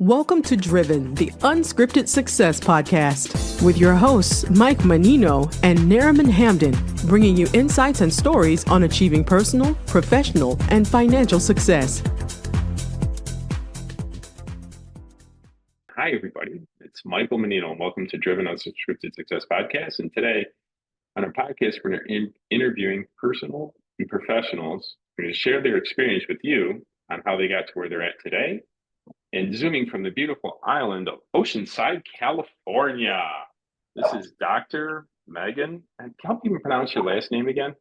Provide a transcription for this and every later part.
Welcome to Driven, the Unscripted Success podcast, with your hosts, Mike Menino and Nariman Hamden, bringing you insights and stories on achieving personal, professional, and financial success. Hi, everybody. It's Michael Menino, and welcome to Driven Unscripted Success podcast. And today on our podcast, we're interviewing personal and professionals who are going to share their experience with you on how they got to where they're at today. And zooming from the beautiful island of Oceanside, California, this is Dr. Megan. And help me pronounce your last name again.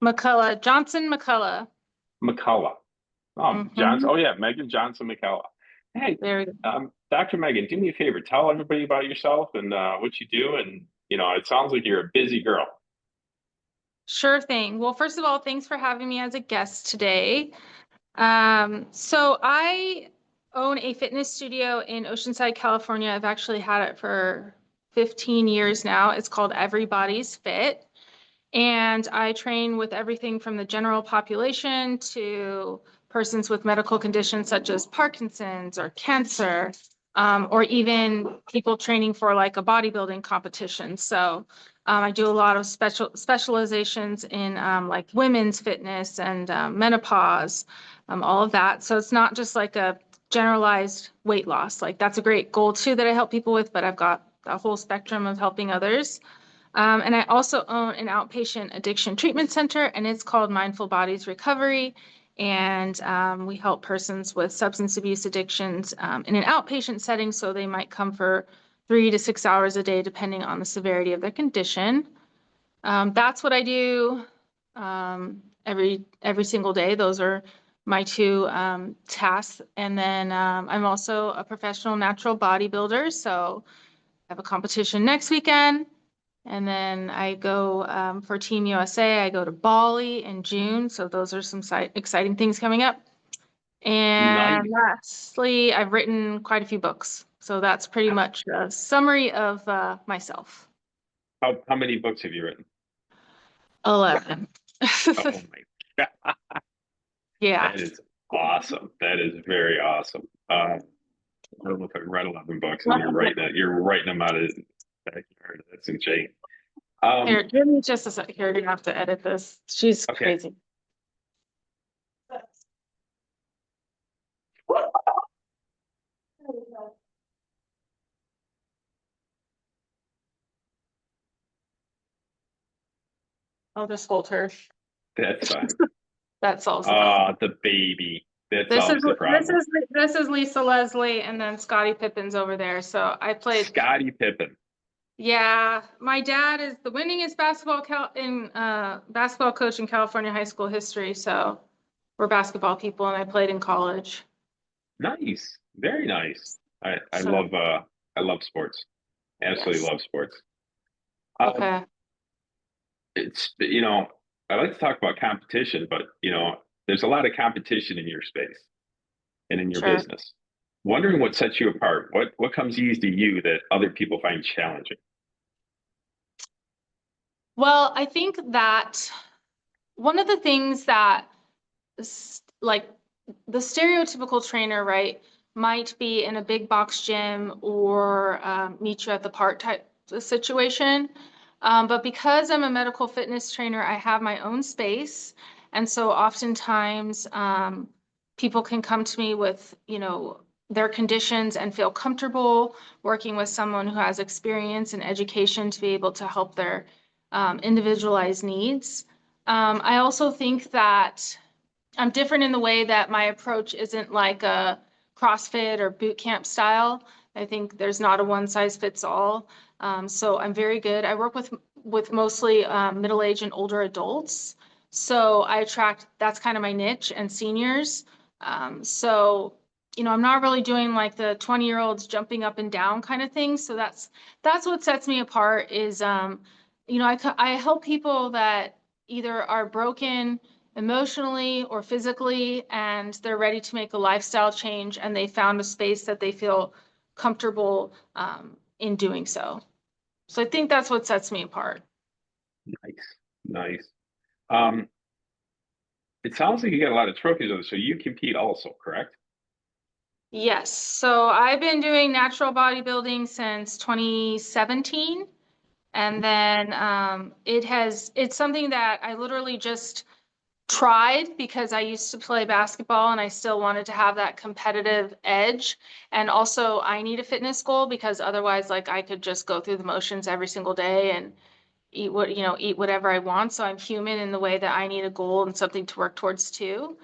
McCullough, Johnson McCullough. McCullough. Johnson. Oh yeah, Megan Johnson McCullough. Hey, Dr. Megan, do me a favor. Tell everybody about yourself and what you do. And it sounds like you're a busy girl. Sure thing. Well, first of all, thanks for having me as a guest today. So I own a fitness studio in Oceanside, California. I've actually had it for 15 years now. It's called Everybody's Fit. And I train with everything from the general population to persons with medical conditions such as Parkinson's or cancer, or even people training for like a bodybuilding competition. So I do a lot of specializations in like women's fitness and menopause, all of that. So it's not just like a generalized weight loss. Like that's a great goal too that I help people with, but I've got a whole spectrum of helping others. And I also own an outpatient addiction treatment center, and it's called Mindful Bodies Recovery. And we help persons with substance abuse addictions in an outpatient setting. So they might come for 3 to 6 hours a day, depending on the severity of their condition. That's what I do every single day. Those are my two tasks. And then I'm also a professional natural bodybuilder. So I have a competition next weekend. And then I go for Team USA. I go to Bali in June. So those are some exciting things coming up. And lastly, I've written quite a few books. So that's pretty much a summary of myself. How many books have you written? 11. Oh my God. Yeah. That is awesome. That is very awesome. I don't know if I've read 11 books and you're writing them out of the backyard. That's insane. Here, give me just a sec. Here, you're gonna have to edit this. She's crazy. I'll just hold her. That's fine. That solves the problem. The baby. That solves the problem. This is Lisa Leslie, and then Scottie Pippen's over there. So I played Scottie Pippen. Yeah, my dad is the winningest basketball coach in California high school history. So we're basketball people, and I played in college. Nice, very nice. I love sports. Absolutely love sports. Okay. It's I like to talk about competition, but there's a lot of competition in your space and in your business. Wondering what sets you apart. What comes easy to you that other people find challenging? Well, I think that one of the things that like the stereotypical trainer, right, might be in a big box gym or meet you at the park type situation. But because I'm a medical fitness trainer, I have my own space. And so oftentimes people can come to me with, their conditions and feel comfortable working with someone who has experience and education to be able to help their individualized needs. I also think that I'm different in the way that my approach isn't like a CrossFit or boot camp style. I think there's not a one size fits all. So I'm very good. I work with mostly middle-aged and older adults. So I attract, that's kind of my niche, and seniors. So I'm not really doing like the 20-year-olds jumping up and down kind of thing. So that's what sets me apart is, I help people that either are broken emotionally or physically, and they're ready to make a lifestyle change, and they found a space that they feel comfortable in doing so. So I think that's what sets me apart. Nice. It sounds like you got a lot of trophies on this, so you compete also, correct? Yes. So I've been doing natural bodybuilding since 2017. And then it's something that I literally just tried because I used to play basketball and I still wanted to have that competitive edge. And also I need a fitness goal because otherwise like I could just go through the motions every single day and eat whatever I want. So I'm human in the way that I need a goal and something to work towards too.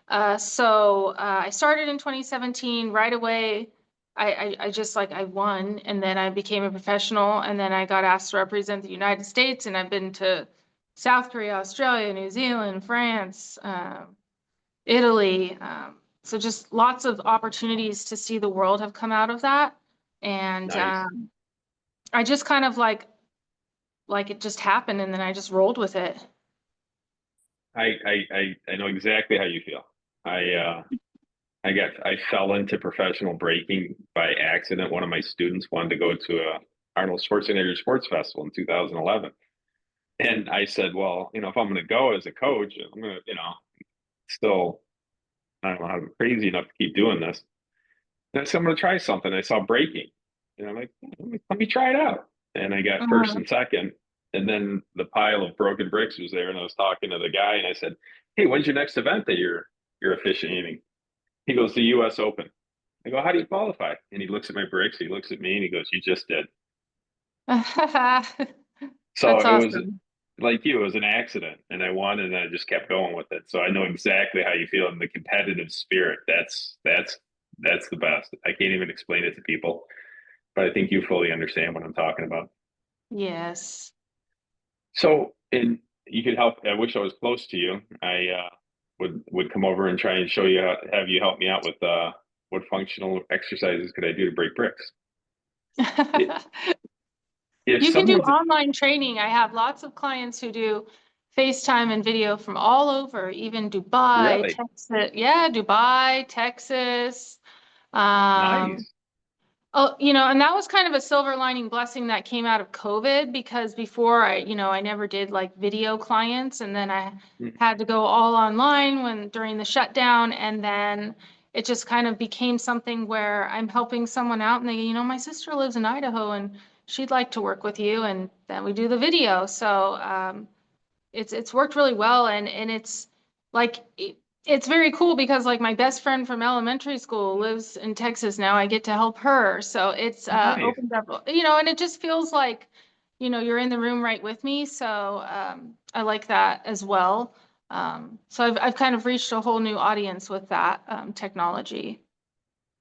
I started in 2017 right away. I just like I won and then I became a professional and then I got asked to represent the United States and I've been to South Korea, Australia, New Zealand, France, Italy. So just lots of opportunities to see the world have come out of that. And Nice. I just kind of like it just happened and then I just rolled with it. I know exactly how you feel. I I fell into professional breaking by accident. One of my students wanted to go to a Arnold Schwarzenegger Sports Festival in 2011. And I said, well, if I'm going to go as a coach, I'm going to, still, I don't know how I'm crazy enough to keep doing this. And I said, I'm going to try something. I saw breaking. I'm like, let me try it out. And I got first Mhm. and second. And then the pile of broken bricks was there. And I was talking to the guy and I said, hey, when's your next event that you're officiating? He goes, the US Open. I go, how do you qualify? And he looks at my bricks, he looks at me and he goes, you just did. So That's it was awesome. like you, it was an accident and I won and I just kept going with it. So I know exactly how you feel in the competitive spirit. That's the best. I can't even explain it to people, but I think you fully understand what I'm talking about. Yes. So, and you could help. I wish I was close to you. I would come over and try and show you have you help me out with what functional exercises could I do to break bricks. It, if You can do someone's online training. I have lots of clients who do FaceTime and video from all over, even Dubai, really Texas. Yeah, Dubai, Texas. Um, nice, oh, and that was kind of a silver lining blessing that came out of COVID because before I never did like video clients and then I mm, had to go all online during the shutdown and then it just kind of became something where I'm helping someone out and my sister lives in Idaho and she'd like to work with you and then we do the video. So it's worked really well and it's like it's very cool because like my best friend from elementary school lives in Texas now. I get to help her. So it's nice. opened up, and it just feels like, you're in the room right with me. So I like that as well. So I've kind of reached a whole new audience with that technology.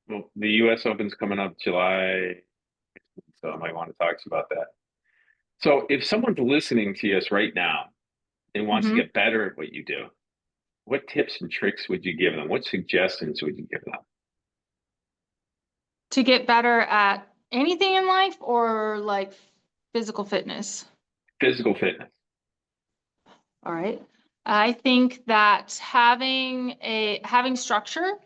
Well, the U.S. Open's coming up July, so I might want to talk to you about that. So, if someone's listening to us right now and wants to Mhm. get better at what you do, what tips and tricks would you give them? What suggestions would you give them? To get better at anything in life or like physical fitness. Physical fitness. All right. I think that having structure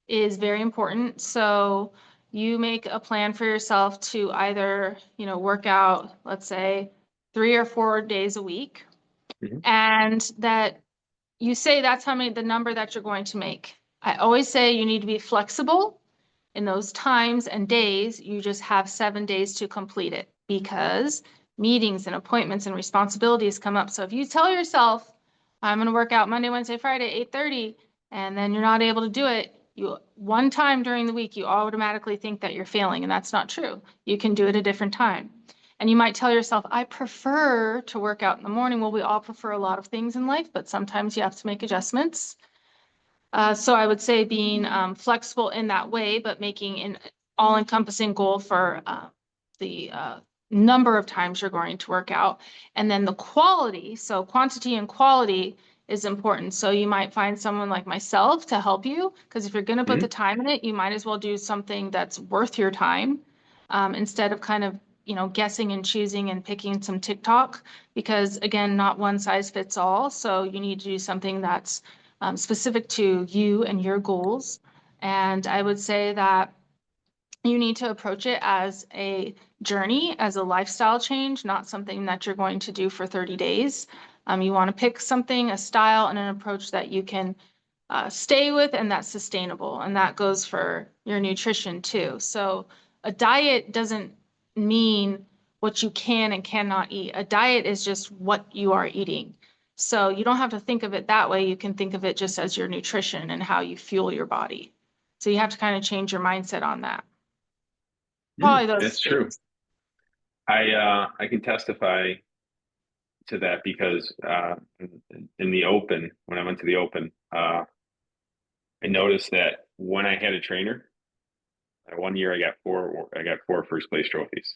is very important. So you make a plan for yourself to either, work out, let's say 3 or 4 days a week, Mhm. and that you say that's the number that you're going to make. I always say you need to be flexible in those times and days. You just have 7 days to complete it because meetings and appointments and responsibilities come up. So if you tell yourself, I'm going to work out Monday, Wednesday, Friday, 8:30, and then you're not able to do it, one time during the week, you automatically think that you're failing, and that's not true. You can do it a different time. And you might tell yourself, I prefer to work out in the morning. Well, we all prefer a lot of things in life, but sometimes you have to make adjustments. So I would say being flexible in that way, but making an all-encompassing goal for the number of times you're going to work out. And then the quality, so quantity and quality is important. So you might find someone like myself to help you, because if you're going to put the Mhm. time in it, you might as well do something that's worth your time instead of kind of, guessing and choosing and picking some TikTok, because again, not one size fits all. So you need to do something that's specific to you and your goals. And I would say that you need to approach it as a journey, as a lifestyle change, not something that you're going to do for 30 days. You want to pick something, a style, and an approach that you can stay with and that's sustainable. And that goes for your nutrition too. So a diet doesn't mean what you can and cannot eat. A diet is just what you are eating. So you don't have to think of it that way. You can think of it just as your nutrition and how you fuel your body. So you have to kind of change your mindset on that. Probably those That's true. things. I can testify to that because in the open, when I went to the open, I noticed that when I had a trainer, one year I got four first place trophies.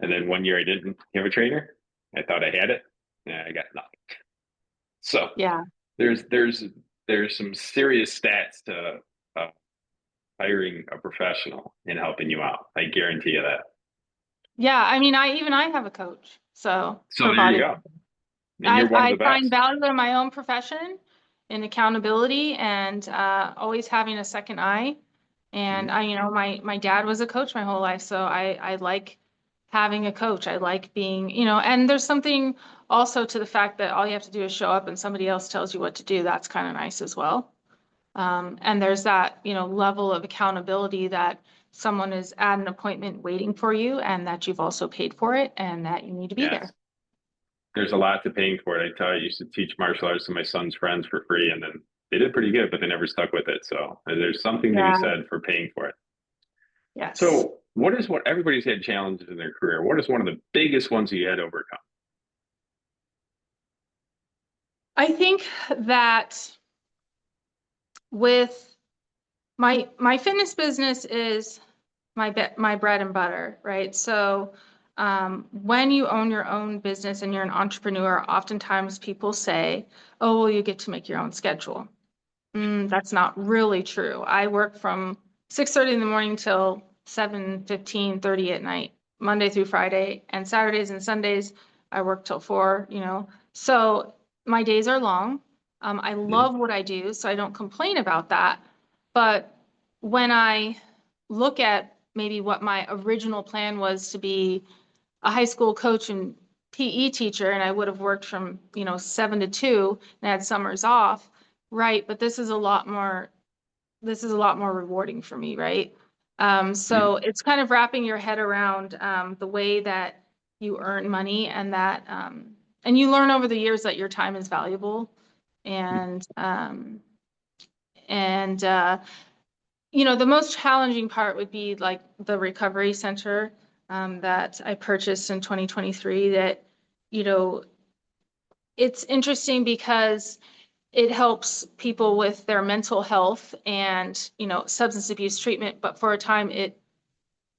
And then one year I didn't have a trainer. I thought I had it, and I got nothing. So Yeah. there's some serious stats to hiring a professional and helping you out. I guarantee you that. Yeah, I mean, I have a coach. So So there you go. And you're one of the I find best. value in my own profession, in accountability, and always having a second eye. And my dad was a coach my whole life, so I like having a coach. I like being, and there's something also to the fact that all you have to do is show up and somebody else tells you what to do. That's kind of nice as well. And there's that, level of accountability that someone is at an appointment waiting for you and that you've also paid for it and that you need to be there. There's a lot to paying for it. I used to teach martial arts to my son's friends for free, and then they did pretty good, but they never stuck with it. So there's something to be said for paying for it. Yes. So what everybody's had challenges in their career? What is one of the biggest ones you had to overcome? I think that with my fitness business is my bread and butter, right? So when you own your own business and you're an entrepreneur, oftentimes people say, oh, well, you get to make your own schedule. That's not really true. I work from 6:30 in the morning till 7:15, 30 at night, Monday through Friday, and Saturdays and Sundays, I work till 4, So my days are long. I love what I do, so I don't complain about that. But when I look at maybe what my original plan was to be a high school coach and PE teacher, and I would have worked from, 7 to 2 and had summers off, right? But this is a lot more rewarding for me, right? So it's kind of wrapping your head around the way that you earn money and that, and you learn over the years that your time is valuable. And the most challenging part would be like the recovery center that I purchased in 2023 that, it's interesting because it helps people with their mental health and, substance abuse treatment. But for a time, it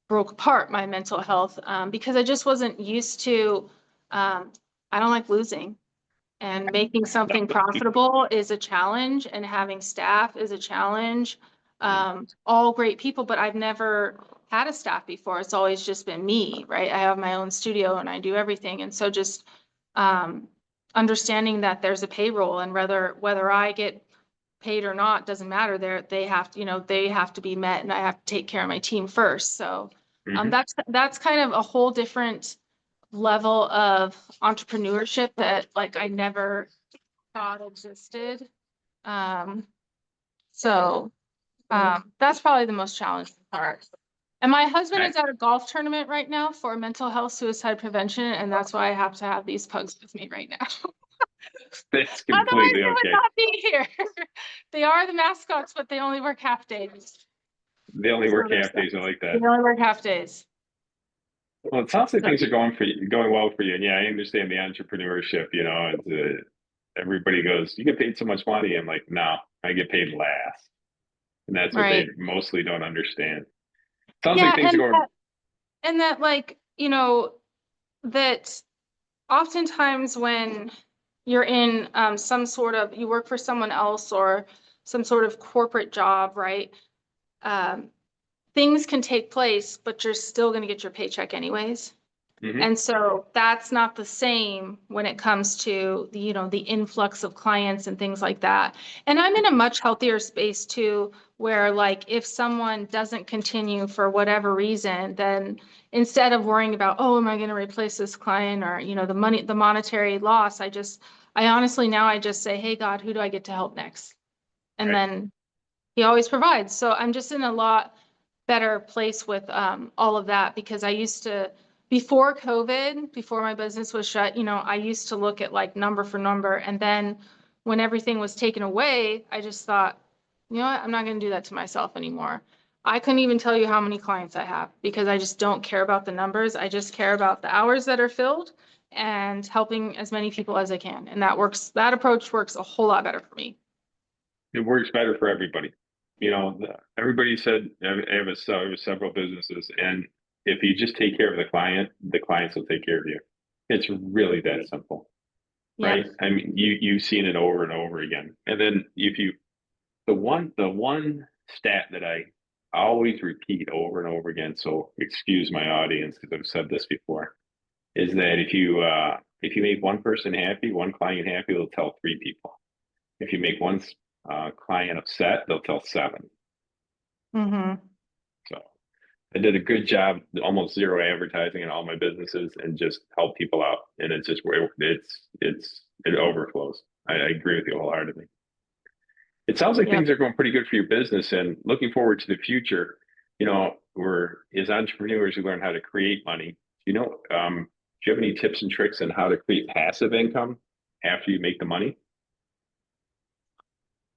broke apart my mental health because I just wasn't used to, I don't like losing. And making something profitable is a challenge, and having staff is a challenge. All great people, but I've never had a staff before. It's always just been me, right? I have my own studio and I do everything. And so just understanding that there's a payroll, and whether I get paid or not doesn't matter. They have to be met, and I have to take care of my team first. So that's kind of a whole different level of entrepreneurship that like I never thought existed. So that's probably the most challenging part. And my husband is at a golf tournament right now for mental health suicide prevention, and that's why I have to have these pugs with me right now. That's completely Otherwise, they would not be here. They are the mascots, but they only work half days. They only work half days. I like that. They only work half days. Well, it sounds like things are going well for you. And yeah, I understand the entrepreneurship, everybody goes, you get paid so much money. I'm like, no, I get paid last. And that's what they mostly don't understand. Sounds like things are going. And that like, that oftentimes when you're in you work for someone else or some sort of corporate job, right? Things can take place, but you're still going to get your paycheck anyways. And so that's not the same when it comes to the influx of clients and things like that. And I'm in a much healthier space too, where like if someone doesn't continue for whatever reason, then instead of worrying about, oh, am I going to replace this client or, the monetary loss, I honestly now I just say, hey, God, who do I get to help next? and Right. then he always provides. So I'm just in a lot better place with all of that, because I used to, before COVID, before my business was shut, I used to look at like number for number. And then when everything was taken away, I just thought, you know what, I'm not going to do that to myself anymore. I couldn't even tell you how many clients I have, because I just don't care about the numbers. I just care about the hours that are filled and helping as many people as I can. And that approach works a whole lot better for me. It works better for everybody. Everybody said I have several businesses, and if you just take care of the clients will take care of you. It's really that simple, Yeah. right? I mean, you've seen it over and over again. And then the one stat that I always repeat over and over again, so excuse my audience because I've said this before, is that if you make one person happy, one client happy, they'll tell three people. If you make one client upset, they'll tell seven. Mm-hmm. So I did a good job, almost zero advertising in all my businesses, and just help people out. And it's just where it overflows. I agree with you wholeheartedly. It sounds like Yep. things are going pretty good for your business, and looking forward to the future. We're as entrepreneurs who learn how to create money. Do you have any tips and tricks on how to create passive income after you make the money?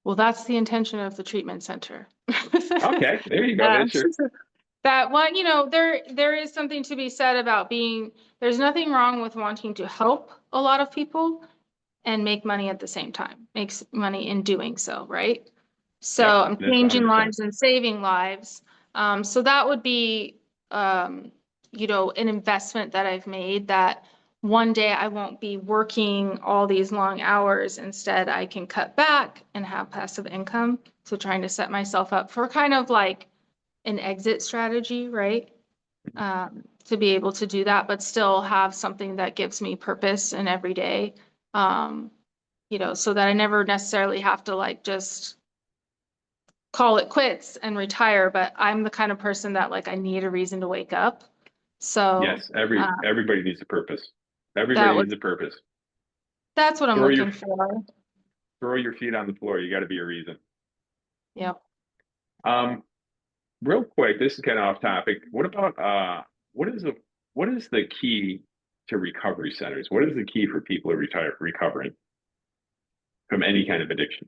Well, that's the intention of the treatment center. Okay, there you go. That's your That one, there is something to be said about there's nothing wrong with wanting to help a lot of people and make money at the same time, makes money in doing so, right? So Yep, I'm that's changing 100%. lives and saving lives. So that would be, an investment that I've made, that one day I won't be working all these long hours. Instead, I can cut back and have passive income. So trying to set myself up for kind of like an exit strategy, right? To be able to do that, but still have something that gives me purpose in every day. So that I never necessarily have to like just call it quits and retire, but I'm the kind of person that like I need a reason to wake up. So Yes, everybody needs a purpose. that Everybody was needs a purpose. that's what I'm Throw your looking for. throw your feet on the floor. You got to be a reason. Yep. Real quick, this is kind of off topic. What about what is the key to recovery centers? What is the key for people recovering from any kind of addiction?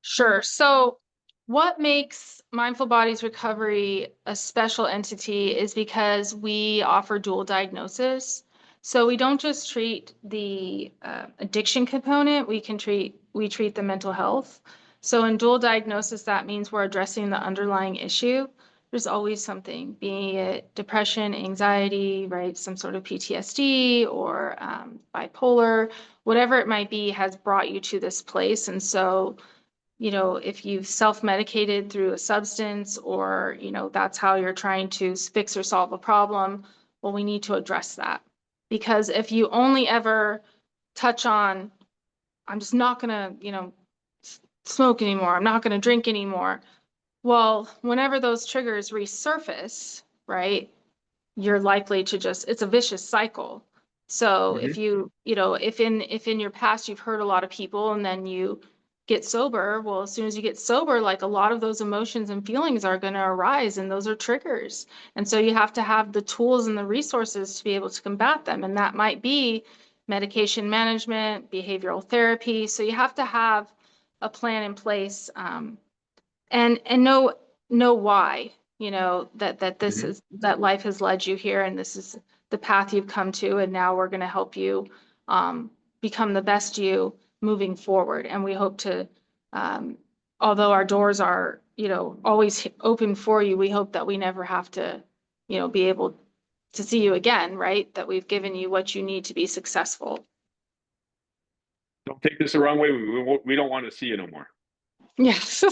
Sure. So what makes Mindful Bodies Recovery a special entity is because we offer dual diagnosis. So we don't just treat the addiction component, we treat the mental health. So in dual diagnosis, that means we're addressing the underlying issue. There's always something, be it depression, anxiety, right? Some sort of PTSD or bipolar, whatever it might be, has brought you to this place. And so if you've self-medicated through a substance, or, that's how you're trying to fix or solve a problem, well, we need to address that. Because if you only ever touch on, I'm just not gonna, smoke anymore, I'm not gonna drink anymore. Well, whenever those triggers resurface, right, you're likely to it's a vicious cycle. So if if in your past you've hurt a lot of people and then you get sober, well, as soon as you get sober, like a lot of those emotions and feelings are going to arise, and those are triggers. And so you have to have the tools and the resources to be able to combat them. And that might be medication management, behavioral therapy. So you have to have a plan in place, and know why, that this Mhm. is, that life has led you here, and this is the path you've come to, and now we're going to help you become the best you moving forward. And we hope to, although our doors are, always open for you, we hope that we never have to, be able to see you again, right? That we've given you what you need to be successful. Don't take this the wrong way. We don't want to see you no more, Yes.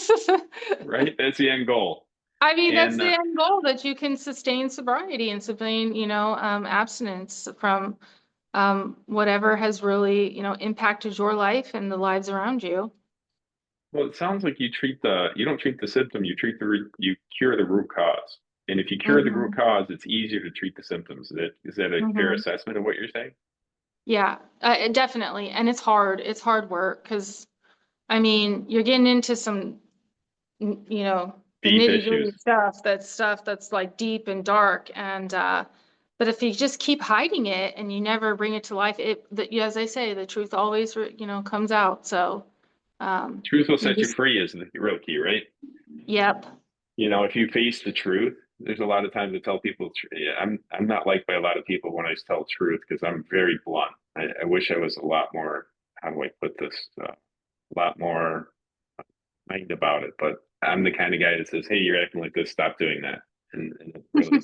right? That's the end goal. I mean, that's And the end goal, that you can sustain sobriety and sustain, abstinence from whatever has really, impacted your life and the lives around you. well, it sounds like you don't treat the symptom. You cure the root cause. And if you cure the root Mhm. cause, it's easier to treat the symptoms. Is that a fair Mhm. assessment of what you're saying? Yeah, definitely. And it's hard. It's hard work because, I mean, you're getting into some, you know, the Deep nitty gritty issues. stuff that's like deep and dark. And, but if you just keep hiding it and you never bring it to life, as I say, the truth always, comes out. So, Truth will you set you just, free is the real key, right? yep. If you face the truth, there's a lot of times to tell people. Yeah, I'm not liked by a lot of people when I tell truth because I'm very blunt. I wish I was a lot more. How do I put this? A lot more mind about it. But I'm the kind of guy that says, "Hey, you're acting like this. Stop doing that." And it really,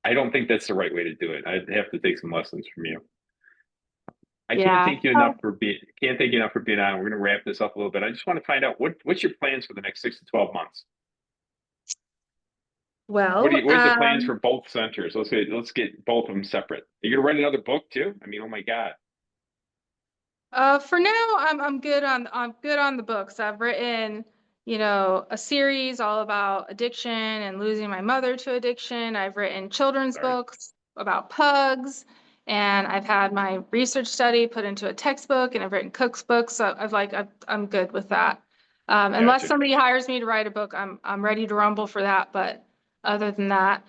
I don't think that's the right way to do it. I'd have to take some lessons from you. I can't Yeah. thank you enough for being. Can't thank you enough for being on. We're going to wrap this up a little bit. I just want to find out what's your plans for the next 6 to 12 months. Well, What is the plans for both centers? Let's get both of them separate. You're gonna write another book too? I mean, oh my God. for now, I'm good on the books. I've written, a series all about addiction and losing my mother to addiction. I've written children's Sorry. books about pugs, and I've had my research study put into a textbook, and I've written Cook's books. So I'm good with that. Unless Gotcha. somebody hires me to write a book, I'm ready to rumble for that. But other than that,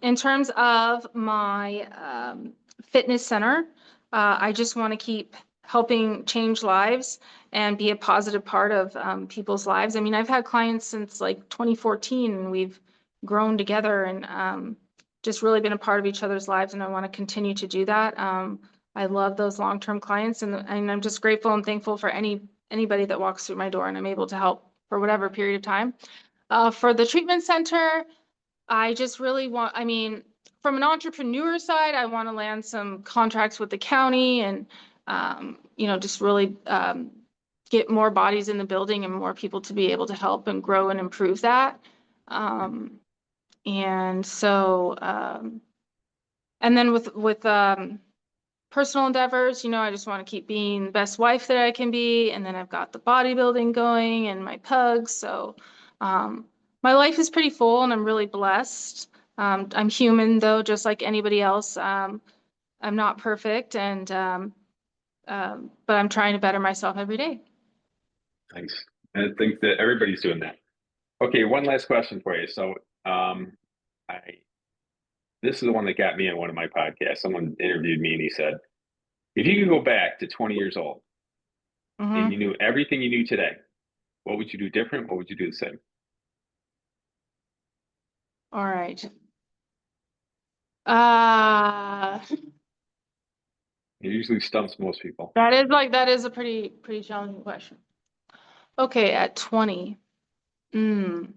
in terms of my fitness center, I just want to keep helping change lives and be a positive part of people's lives. I mean, I've had clients since like 2014, and we've grown together and just really been a part of each other's lives. And I want to continue to do that. I love those long-term clients, and I'm just grateful and thankful for anybody that walks through my door and I'm able to help for whatever period of time. For the treatment center, I just really want, I mean, from an entrepreneur side, I want to land some contracts with the county and, just really get more bodies in the building and more people to be able to help and grow and improve that. And so, and then with personal endeavors, I just want to keep being the best wife that I can be. And then I've got the bodybuilding going and my pugs. So, my life is pretty full and I'm really blessed. I'm human though, just like anybody else. I'm not perfect, but I'm trying to better myself every day. Thanks. And I think that everybody's doing that. Okay, one last question for you. So, I this is the one that got me on one of my podcasts. Someone interviewed me and he said, if you could go back to 20 years old and you Mm-hmm. knew everything you knew today, what would you do different? What would you do the same? All right. Uh, It usually stumps most people. that is a pretty challenging question. Okay, at 20. Mm.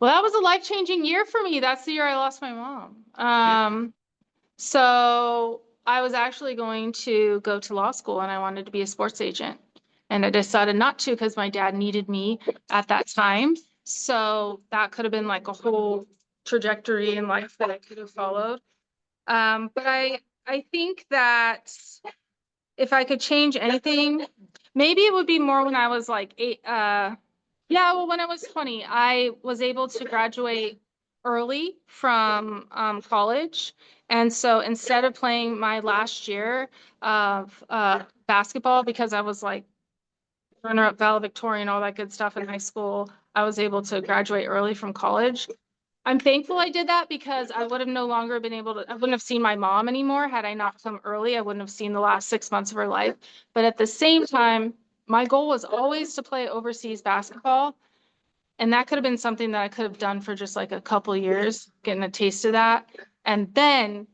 Well, that was a life-changing year for me. That's the year I lost my mom. Yeah. So I was actually going to go to law school and I wanted to be a sports agent. And I decided not to because my dad needed me at that time. So that could have been like a whole trajectory in life that I could have followed. But I think that if I could change anything, maybe it would be more when I was like yeah, well, when I was 20, I was able to graduate early from college. And so instead of playing my last year of basketball, because I was like runner-up valedictorian, all that good stuff in high school, I was able to graduate early from college. I'm thankful I did that because I would have no longer been able to, I wouldn't have seen my mom anymore had I not come early. I wouldn't have seen the last 6 months of her life. But at the same time, my goal was always to play overseas basketball. And that could have been something that I could have done for just like a couple years, getting a taste of that, and then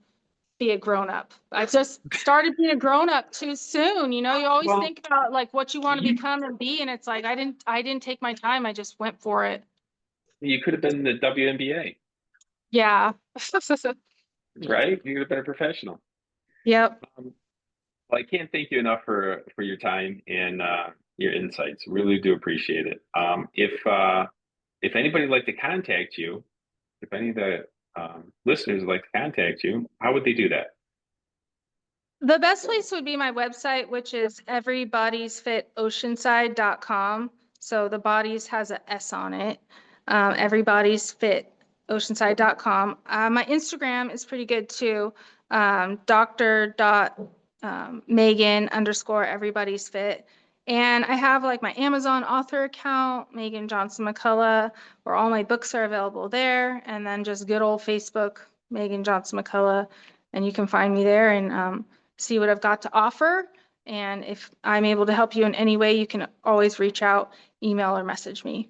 be a grown up. I just started being a grown up too soon. You always Well, think about like what you want to you become and be, and it's like I didn't take my time. I just went for it. you could have been the WNBA, Yeah. right? You could have been a professional. Yep. Well, I can't thank you enough for your time and your insights. Really do appreciate it. If anybody would like to contact you, if any of the listeners would like to contact you, how would they do that? The best place would be my website, which is everybodiesfitoceanside.com. So the bodies has a S on it. Everybodiesfitoceanside.com. My Instagram is pretty good too. Dr. Megan _ everybody's fit. And I have like my Amazon author account, Megan Johnson McCullough, where all my books are available there. And then just good old Facebook, Megan Johnson McCullough. And you can find me there and see what I've got to offer. And if I'm able to help you in any way, you can always reach out, email, or message me.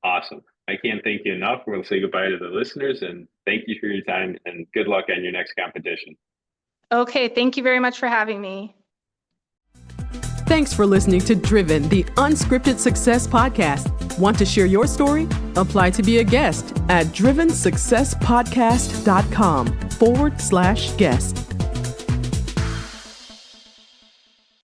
Awesome. I can't thank you enough. We'll say goodbye to the listeners and thank you for your time and good luck on your next competition. Okay, thank you very much for having me. Thanks for listening to Driven, the Unscripted Success Podcast. Want to share your story? Apply to be a guest at drivensuccesspodcast.com/guest.